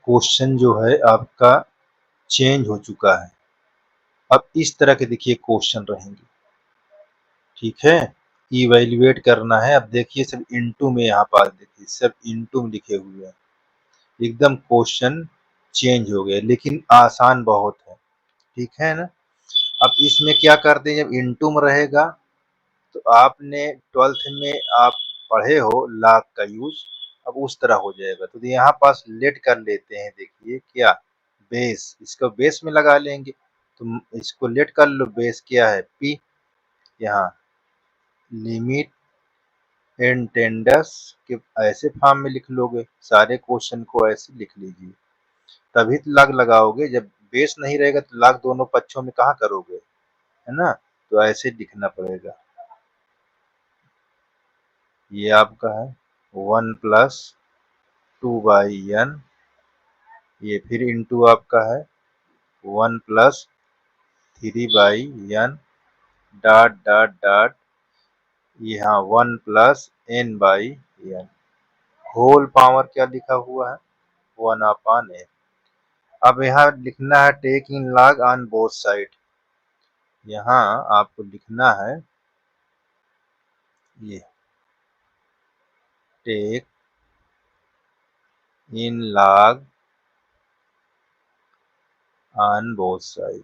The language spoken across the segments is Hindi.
क्वेश्चन जो है आपका चेंज हो चुका है। अब इस तरह के देखिए क्वेश्चन रहेंगे, ठीक है? इवैल्यूएट करना है। अब देखिए सब इनटू में यहाँ पास देखिए सब इनटू में लिखे हुए हैं। एकदम क्वेश्चन चेंज हो गया, लेकिन आसान बहुत है, ठीक है ना? अब इसमें क्या करते हैं, जब इनटू में रहेगा तो आपने 12th में आप पढ़े हो लॉग का यूज, अब उस तरह हो जाएगा। तो यहाँ पास लेट कर लेते हैं, देखिए क्या बेस, इसको बेस में लगा लेंगे। तो इसको लेट कर लो, बेस क्या है पी। यहाँ लिमिट इंटेंडस के ऐसे फॉर्म में लिख लोगे, सारे क्वेश्चन को ऐसे लिख लीजिए, तभी तो लॉग लगाओगे। जब बेस नहीं रहेगा तो लॉग दोनों पक्षों में कहाँ करोगे, है ना? तो ऐसे लिखना पड़ेगा। ये आपका है 1 प्लस 2/n, ये फिर इंटू आपका है 1 plus 3/n dot dot dot, यहाँ 1 प्लस n/n, होल पावर क्या लिखा हुआ है 1/n। अब यहाँ लिखना है take in log on both side. यहाँ आपको लिखना है ये take in log on both side.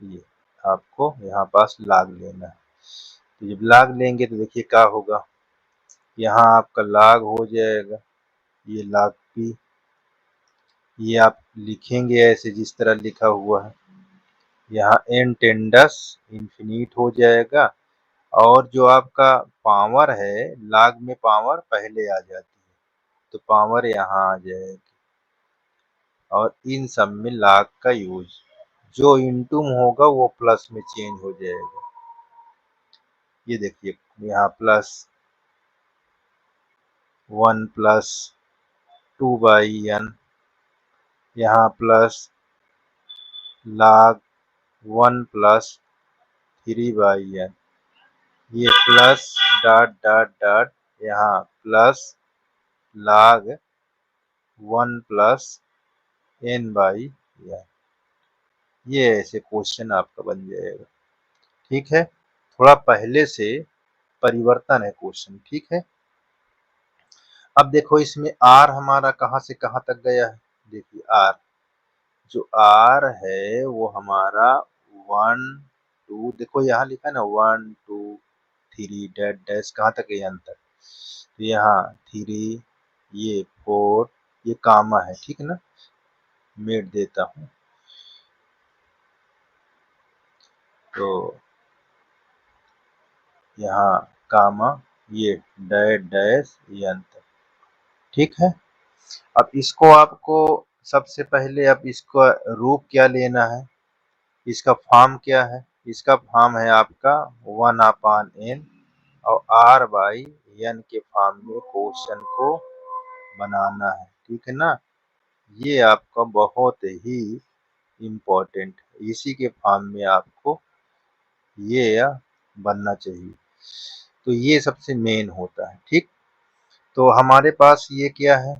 ये आपको यहाँ पास लॉग लेना है। तो जब लॉग लेंगे तो देखिए क्या होगा, यहाँ आपका लॉग हो जाएगा ये log p। ये आप लिखेंगे ऐसे जिस तरह लिखा हुआ है, यहाँ n टेंडस इन्फिनिट हो जाएगा। और जो आपका पावर है, log में पावर पहले आ जाती है तो पावर यहाँ आ जाएगी। और इन सब में log का यूज, जो इनटू में होगा वो प्लस में चेंज हो जाएगा। ये देखिए यहाँ प्लस 1 प्लस 2/n, यहाँ प्लस log 1 प्लस 3/n, ये प्लस डॉट डॉट डॉट, यहाँ प्लस log 1 प्लस n/n। ये ऐसे क्वेश्चन आपका बन जाएगा, ठीक है? थोड़ा पहले से परिवर्तन है क्वेश्चन, ठीक है? अब देखो इसमें r हमारा कहाँ से कहाँ तक गया है, देखिए r, जो r है वो हमारा 1 2, देखो यहाँ लिखा है ना 1 2 3 डैश डैश, कहाँ तक है यहाँ तक। तो यहाँ 3, ये 4, ये कामा है, ठीक है ना? मेट देता हूँ तो यहाँ कामा, ये डैश डैश ये अंतर, ठीक है? अब इसको आपको सबसे पहले अब इसका रूप क्या लेना है, इसका फॉर्म क्या है, इसका फॉर्म है आपका 1/n और r/n के फॉर्म में क्वेश्चन को बनाना है, ठीक है ना? ये आपका बहुत ही इम्पोर्टेंट है, इसी के फॉर्म में आपको ये बनना चाहिए। तो ये सबसे मेन होता है, ठीक? तो हमारे पास ये क्या है,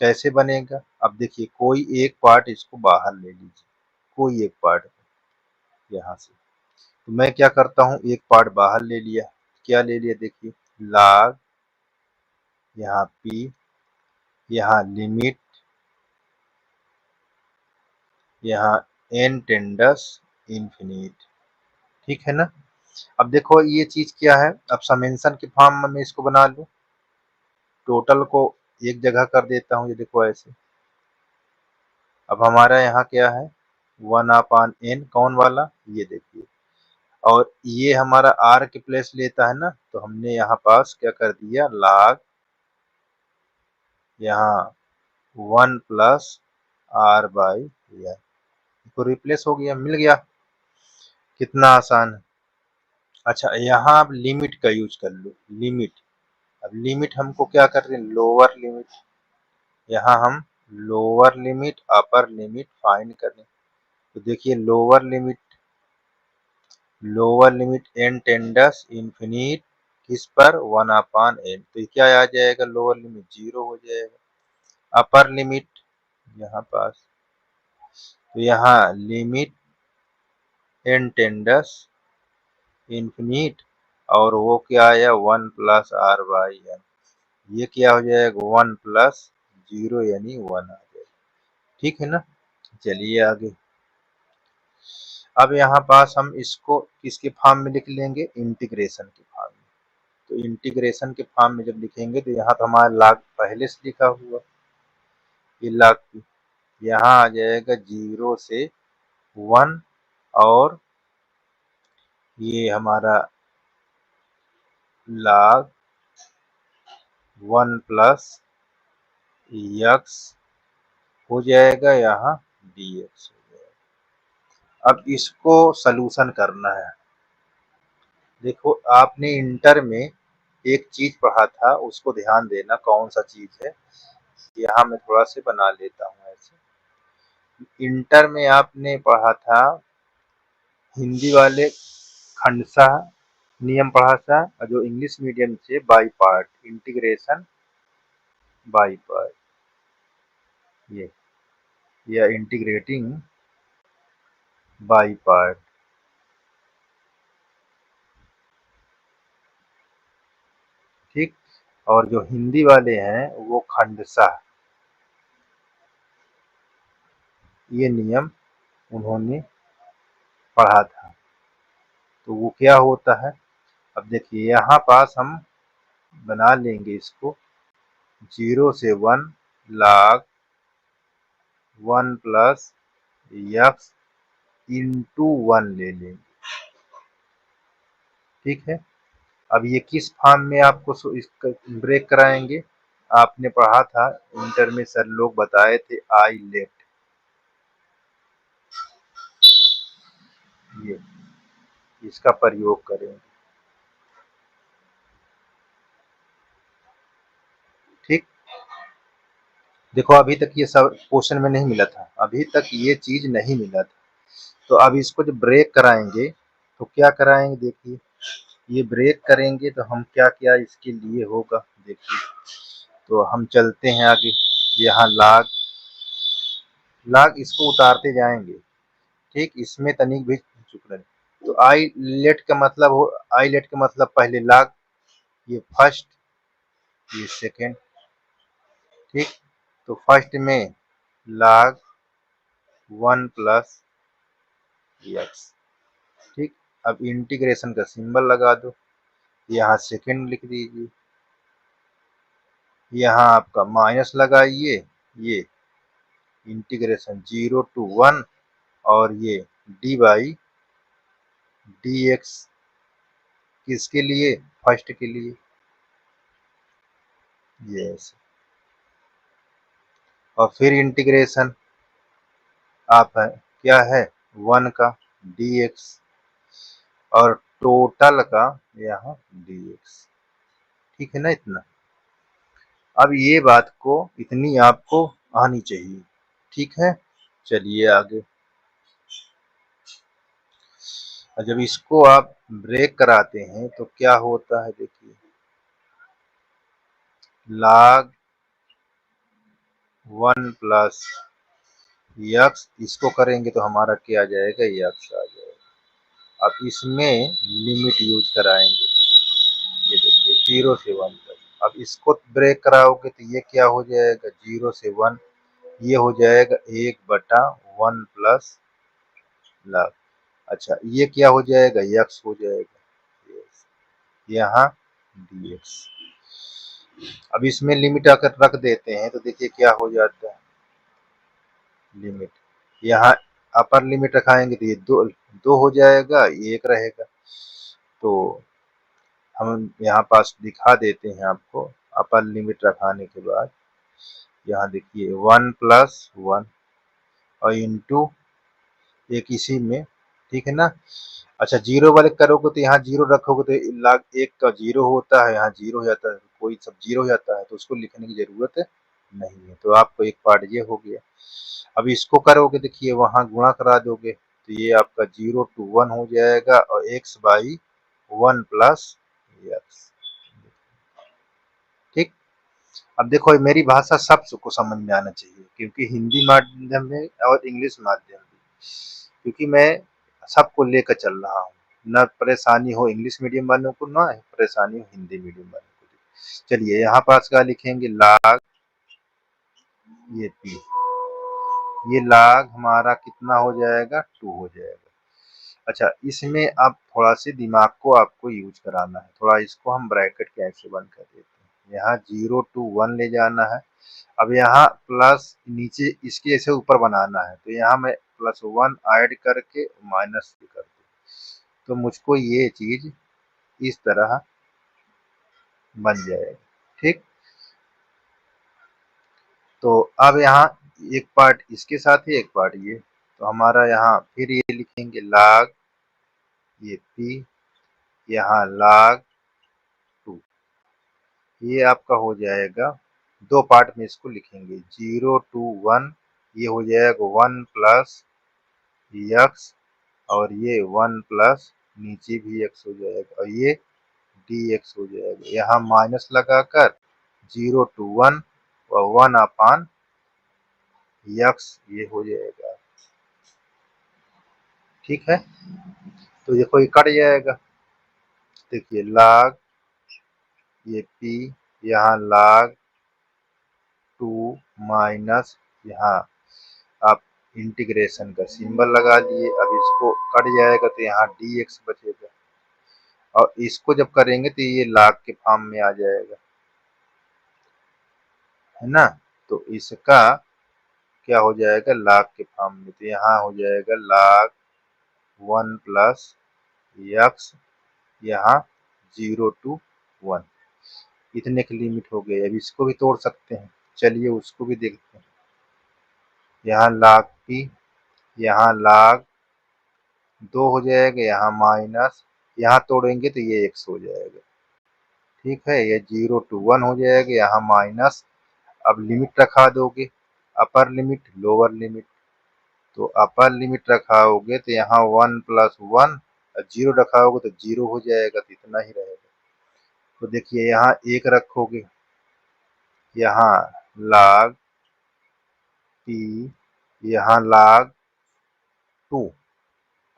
कैसे बनेगा? अब देखिए कोई एक पार्ट इसको बाहर ले लीजिए, कोई एक पार्ट यहाँ से। तो मैं क्या करता हूँ, एक पार्ट बाहर ले लिया, क्या ले लिया देखिए, log, यहाँ p, यहाँ लिमिट, यहाँ n टेंडस इन्फिनिट, ठीक है ना? अब देखो ये चीज क्या है, अब समेंशन के फॉर्म में इसको बना लूं, टोटल को एक जगह कर देता हूँ, ये देखो ऐसे। अब हमारा यहाँ क्या है 1/n, कौन वाला, ये देखिए। और ये हमारा r के प्लेस लेता है ना, तो हमने यहाँ पास क्या कर दिया log, यहाँ 1 प्लस r/n को रिप्लेस हो गया, मिल गया। कितना आसान है। अच्छा यहाँ आप लिमिट का यूज कर लो, लिमिट। अब लिमिट हमको क्या कर रहे हैं, लोअर लिमिट, यहाँ हम lower limit upper limit find करें। तो देखिए lower limit n tends infinite किस पर 1/n। तो ये क्या आ जाएगा, लोअर लिमिट 0 हो जाएगा। अपर लिमिट यहाँ पास, तो यहाँ लिमिट n टेंडस इन्फिनिट, और वो क्या आया 1 प्लस आर बाई एन। ये क्या हो जाएगा 1 प्लस 0 यानी 1 आ जाएगा। ठीक है ना। चलिए आगे। अब यहाँ पास हम इसको किसके फॉर्म में लिख लेंगे, इंटीग्रेशन के फॉर्म में। तो इंटीग्रेशन के फॉर्म में जब लिखेंगे तो यहाँ तो हमारा log पहले से लिखा हुआ, ये log यहाँ आ जाएगा 0 से 1, और ये हमारा log 1 प्लस एक्स हो जाएगा, यहाँ dx हो जाएगा। अब इसको सलूशन करना है। देखो आपने इंटर में एक चीज पढ़ा था, उसको ध्यान देना कौन सा चीज है। यहाँ मैं थोड़ा से बना लेता हूँ ऐसे। इंटर में आपने पढ़ा था हिंदी वाले खंडशः नियम पढ़ा था, और जो इंग्लिश मीडियम से by part, integration by part, ये या इंटीग्रेटिंग बाई पार्ट। ठीक। और जो हिंदी वाले हैं वो खंडशः, ये नियम उन्होंने पढ़ा था। तो वो क्या होता है, अब देखिए यहाँ पास हम बना लेंगे इसको 0 से 1 log 1 प्लस एक्स इंटू 1 ले लेंगे। ठीक है। अब ये किस फॉर्म में आपको इसका ब्रेक कराएंगे, आपने पढ़ा था इंटर में, सर लोग बताए थे आई लेफ्ट, ये इसका प्रयोग करेंगे। ठीक। देखो अभी तक ये सब क्वेश्चन में नहीं मिला था, अभी तक ये चीज नहीं मिला था। तो अब इसको जब ब्रेक कराएंगे तो क्या कराएंगे, देखिए ये ब्रेक करेंगे तो हम क्या क्या इसके लिए होगा, देखिए। तो हम चलते हैं आगे, यहाँ लाग लाग इसको उतारते जाएंगे। ठीक, इसमें तनिक भी चुक रहे। तो आई लेट का मतलब हो, आई लेट का मतलब पहले लाग, ये फर्स्ट, ये सेकेंड। ठीक। तो फर्स्ट में log 1 प्लस एक्स। ठीक। अब इंटीग्रेशन का सिंबल लगा दो, यहाँ सेकेंड लिख दीजिए, यहाँ आपका माइनस लगाइए, ये इंटीग्रेशन 0 to 1, और ये डी बाई डी एक्स किसके लिए, फर्स्ट के लिए, यस। और फिर इंटीग्रेशन आप है क्या है 1 का डी एक्स, और टोटल का यहाँ डी एक्स। ठीक है ना इतना। अब ये बात को इतनी आपको आनी चाहिए। ठीक है। चलिए आगे। और जब इसको आप ब्रेक कराते हैं तो क्या होता है, देखिए log 1 प्लस एक्स, इसको करेंगे तो हमारा क्या आ जाएगा, एक्स आ जाएगा। अब इसमें लिमिट यूज कराएंगे, ये देखिए 0 से 1 तक। अब इसको ब्रेक कराओगे तो ये क्या हो जाएगा 0 से 1, ये हो जाएगा 1/1 प्लस log। अच्छा ये क्या हो जाएगा, एक्स हो जाएगा, यहाँ dx। अब इसमें लिमिट अगर रख देते हैं तो देखिए क्या हो जाता है, लिमिट यहाँ अपर लिमिट रखाएंगे तो ये दो हो जाएगा, ये एक रहेगा। तो हम यहाँ पास दिखा देते हैं आपको, अपर लिमिट रखाने के बाद यहाँ देखिए 1 प्लस 1 और इंटू एक इसी में। ठीक है ना। अच्छा जीरो वाले करोगे तो यहाँ जीरो रखोगे तो लाग एक का जीरो होता है, यहाँ जीरो हो जाता है, कोई सब जीरो हो जाता है, तो उसको लिखने की जरूरत नहीं है। तो आपको एक पार्ट ये हो गया। अब इसको करोगे देखिए वहां गुणा करा दोगे तो ये आपका 0 to 1 हो जाएगा, और x बाई 1 प्लस एक्स। अब देखो मेरी भाषा सबको समझ में आना चाहिए, क्योंकि हिंदी माध्यम में और इंग्लिश माध्यम में, क्योंकि मैं सबको लेकर चल रहा हूँ, न परेशानी हो इंग्लिश मीडियम वालों को, न परेशानी हो हिंदी मीडियम वालों को। चलिए यहाँ पास क्या लिखेंगे, लाग ये पी, ये लाग हमारा कितना हो जाएगा, 2 हो जाएगा। अच्छा, इसमें अब थोड़ा सी दिमाग को आपको यूज कराना है, थोड़ा इसको हम ब्रैकेट कैसे बंद कर देते हैं, यहाँ 0 to 1 ले जाना है। अब यहाँ प्लस नीचे इसके ऐसे ऊपर बनाना है, तो यहाँ मैं +1 ऐड करके माइनस कर दूँ, तो मुझको ये चीज इस तरह बन जाएगा। ठीक, तो अब यहाँ एक पार्ट इसके साथ ही एक पार्ट ये, तो हमारा यहाँ फिर ये लिखेंगे लाग ये पी, यहाँ लाग 2, ये आपका हो जाएगा, दो पार्ट में इसको लिखेंगे 0 to 1, ये हो जाएगा 1 प्लस x, और ये 1 प्लस नीचे भी x हो जाएगा, और ये dx हो जाएगा। यहाँ माइनस लगाकर 0 to 1 और 1 अपान x ये हो जाएगा। ठीक है, तो देखो ये कट जाएगा, देखिए लाग ये p, यहाँ लाग 2 माइनस, यहाँ आप इंटीग्रेशन का सिंबल लगा दिए। अब इसको कट जाएगा तो यहाँ dx बचेगा, और इसको जब करेंगे तो ये लाग के फॉर्म में आ जाएगा, है ना। तो इसका क्या हो जाएगा, लाग के फॉर्म में, तो यहाँ हो जाएगा लाग 1 प्लस x, यहाँ 0 to 1, इतने की लिमिट हो गई। अब इसको भी तोड़ सकते हैं, चलिए उसको भी देखते हैं। यहाँ लाग p, यहाँ लाग 2 हो जाएगा, यहाँ माइनस, यहाँ तोड़ेंगे तो ये x हो जाएगा। ठीक है, ये 0 to 1 हो जाएगा, यहाँ माइनस। अब लिमिट रखा दोगे, अपर लिमिट लोअर लिमिट, तो अपर लिमिट रखाओगे तो यहाँ 1 प्लस 1, 0 रखाओगे तो 0 हो जाएगा, तो इतना ही रहेगा। तो देखिए यहाँ 1 रखोगे, यहाँ लाग p, यहाँ लाग 2,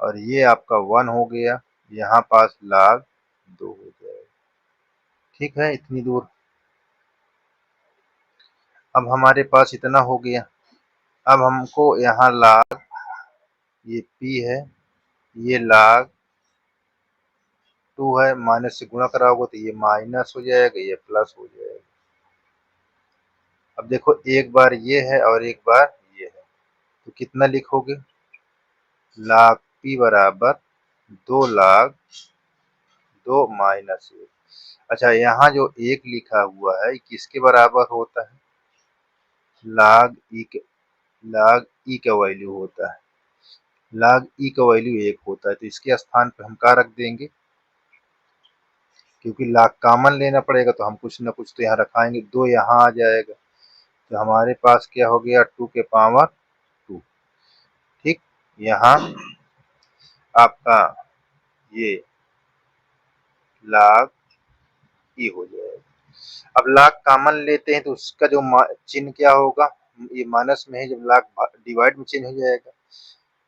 और ये आपका 1 हो गया, यहाँ पास लाग 2 हो जाएगा। ठीक है, इतनी दूर अब हमारे पास इतना हो गया। अब हमको यहाँ लाग ये p है, ये लाग 2 है, माइनस से गुणा कराओगे तो ये माइनस हो जाएगा, ये प्लस हो जाएगा। अब देखो एक बार ये है और एक बार ये है, तो कितना लिखोगे, लाग p बराबर 2 लाग 2 माइनस 1। अच्छा, यहाँ जो 1 लिखा हुआ है किसके बराबर होता है, लाग ई का वैल्यू होता है, लाग ई का वैल्यू 1 होता है, तो इसके स्थान पे हम क्या रख देंगे, क्योंकि लाग कॉमन लेना पड़ेगा तो हम कुछ ना कुछ तो यहाँ रखाएंगे, 2 यहाँ आ जाएगा, तो हमारे पास क्या हो गया, 2 के पावर 2। ठीक, यहाँ आपका ये लाग ई हो जाएगा। अब लाग कॉमन लेते हैं तो उसका जो चिन्ह क्या होगा, ये माइनस में है, जब लाग डिवाइड में चेंज हो जाएगा,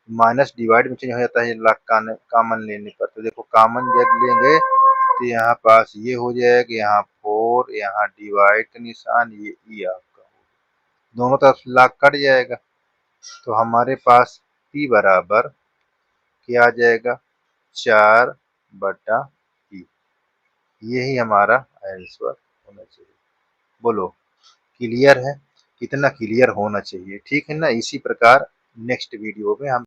माइनस डिवाइड में चेंज हो जाता है लाग कॉमन लेने पर। तो देखो कॉमन जब लेंगे तो यहाँ पास ये हो जाएगा, यहाँ 4, यहाँ डिवाइड का निशान, ये ई आपका दोनों तरफ लाग कट जाएगा, तो हमारे पास p बराबर क्या आ जाएगा, 4/p, यही हमारा आंसर होना चाहिए। बोलो क्लियर है, कितना क्लियर होना चाहिए, ठीक है ना। इसी प्रकार नेक्स्ट वीडियो में हम